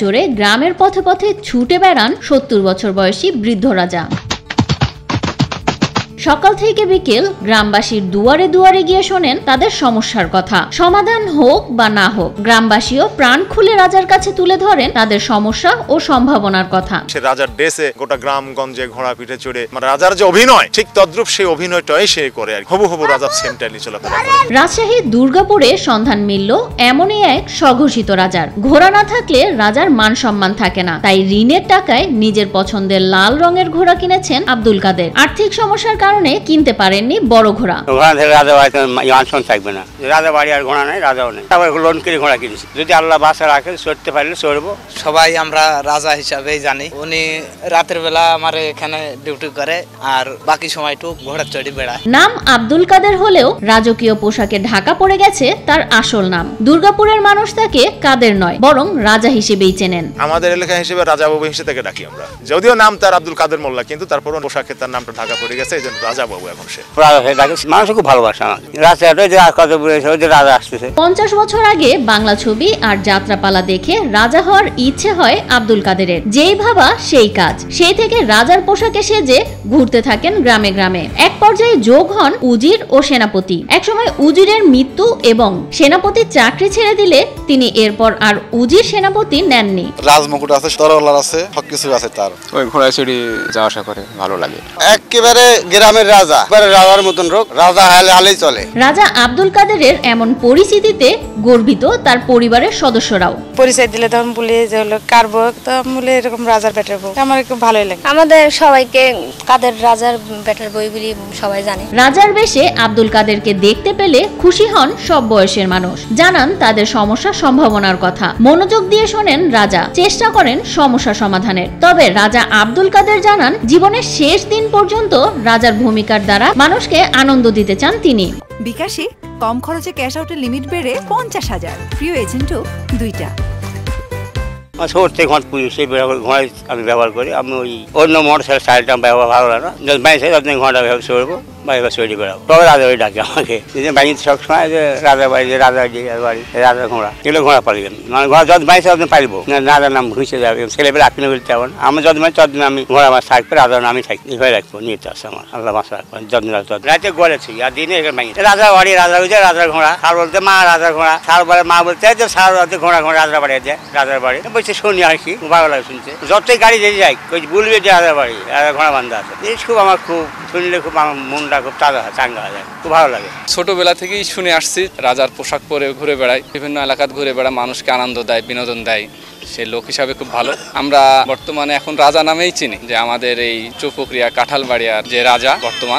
চড়ে গ্রামের পথে পথে ছুটে বেড়ান ৭০ বছর বয়সী বৃদ্ধ রাজা। সকাল থেকে বিকেল গ্রামবাসীর দুয়ারে দুয়ারে গিয়ে শোনেন তাদের সমস্যার কথা। সমাধান হোক বা না হোক, গ্রামবাসীও প্রাণ খুলে রাজার কাছে তুলে ধরেন তাদের সমস্যা ও সম্ভাবনার কথা। সে রাজার ড্রেসে গোটা গ্রামগঞ্জে ঘোড়া পিঠে চড়ে রাজার যে অভিনয়, ঠিক তদ্রূপ সেই অভিনয়টাই সে করে আর হবু হবু রাজার সেন্টালি চলাফেরা করে। রাজশাহীর দুর্গাপুরে সন্ধান মিলল এমনই এক স্বঘোষিত রাজার। ঘোড়া না থাকলে রাজার মান সম্মান থাকে না, তাই ঋণের টাকায় নিজের পছন্দের লাল রঙের ঘোড়া কিনেছেন আব্দুল কাদের। আর্থিক সমস্যার কারণে কিনতে পারেননি বড় ঘোড়া। ঘোড়া থেকে রাজা বাড়ি থাকবে না, রাজা বাড়ি আর ঘোড়া নেই, রাজাও নেই। তারপর লোন করে ঘোড়া কিনেছি, যদি আল্লাহ বাসা রাখে চড়তে পারলে চড়বো। সবাই আমরা রাজা হিসাবেই জানি। উনি রাতের বেলা আমার এখানে ডিউটি করে আর বাকি সময়টুক ঘোড়া চড়ি বেড়ায়। নাম আব্দুল কাদের হলেও রাজকীয় পোশাকে ঢাকা পড়ে গেছে তার আসল নাম। দুর্গাপুরের মানুষ তাকে কাদের নয় বরং রাজা হিসেবেই চেনেন। আমাদের এলাকা হিসেবে রাজা বাবু হিসেবে তাকে ডাকি আমরা, যদিও নাম তার আব্দুল কাদের মোল্লা, কিন্তু তারপর পোশাকে তার নামটা ঢাকা পড়ে গেছে, এই জন্য রাজা বাবু এখন সে। মানুষ খুব ভালোবাসে আমাকে, রাজা আসতেছে। 50 বছর আগে বাংলা ছবি আর যাত্রাপালা দেখে রাজা হওয়ার ইচ্ছে হয় আব্দুল কাদেরের। যেই ভাবা সেই কাজ। সেই থেকে রাজার পোশাকে সেজে ঘুরতে থাকেন গ্রামে গ্রামে। এক পর্যায়ে যোগ হন উজির ও সেনাপতি। একসময় উজিরের মৃত্যু এবং সেনাপতির চাকরি ছেড়ে দিলে তিনি এরপর আর উজির সেনাপতি নেননি। রাজমুকুট আছে, তরোয়াল আছে, সবকিছু আছে তার। ওই ঘোড়ায় চড়ে যাওয়া আসা করে, ভালো লাগে। একেবারে গ্রামের রাজা, রাজার মতন রোগ, রাজা হালেই চলে। রাজা আব্দুল কাদেরের এমন পরিস্থিতিতে গর্বিত তার পরিবারের সদস্যরাও। পরিচয় দিলে তখন বলি যে হলো কারবো, তো বলে এরকম রাজার বেটার বউ। আমার খুব ভালোই লাগে। আমাদের সবাইকে কাদের রাজার বেটার বই বলি সবাই জানে। রাজার বেশে আব্দুল কাদেরকে দেখতে পেলে খুশি হন সব বয়সের মানুষ। জানান তাদের সমস্যা সম্ভাবনার কথা। মনোযোগ দিয়ে শোনেন রাজা, চেষ্টা করেন সমস্যা সমাধানের। তবে রাজা আব্দুল কাদের জানান জীবনের শেষ দিন পর্যন্ত রাজার ভূমিকার দ্বারা মানুষকে আনন্দ দিতে চান তিনি। বিকাশে কম খরচে ক্যাশ আউটের লিমিট বেড়ে 50,000, প্রিয় এজেন্টও 2টা। ঘোড়ায় আমি ব্যবহার করি। আমি ওই অন্য মোটরসাইকেল স্টাইলটা ব্যবহার ভালো লাগে না, যদি ঘোড়া ব্যবহার চড়বো বাইরে চড়ি বেড়াবো। তবে রাজা বাড়ি ডাকে আমাকে, বাড়িতে সবসময় যে রাজা বাড়ি, রাজা বাড়ি, রাজা ঘোড়া, এগুলো ঘোড়া পালিবেন। মানে ঘোড়া যত বাইছে আপনি পারিব না, রাজার নাম ঘুষে যাবে, ছেলেবেলা আপনি বলতে পারবেন। আমি যত মাই ততদিন আমি ঘোড়া মাছ থাকবে, রাজার নামই থাকবে, এভাবে রাখবো। নিয়ে আসছে আমার আল্লাহ মাছ রাখবো, যতদিন রাতে গড়েছি আর দিনে রাজা বাড়ি, রাজা হয়েছে রাজার ঘোড়া। সার বলতে মা রাজার ঘোড়া, সার বলে মা বলতে সার ঘোড়া ঘোড়া রাজার বাড়ি আছে, রাজার বাড়ি বলছে শুনি আর কি, ভালো লাগে শুনছে। যতই গাড়ি যেতে যাই বলবে যে রাজার বাড়ি, রাজার ঘোড়া বান্ধা আছে। এই খুব আমার খুব শুনলে খুব আমার মনটা খুব তাজা হয়, চাঙ্গা হয়, খুব ভালো লাগে। ছোটবেলা থেকেই শুনে আসছি রাজার পোশাক পরে ঘুরে বেড়ায়, বিভিন্ন এলাকাত ঘুরে বেড়ায়, মানুষকে আনন্দ দেয়, বিনোদন দেয়। সে লোক হিসাবে খুব ভালো। আমরা বর্তমানে এখন রাজা নামেই চিনি, যে আমাদের এই চৌপক্রিয়া কাঁঠালবাড়িয়ার যে রাজা বর্তমান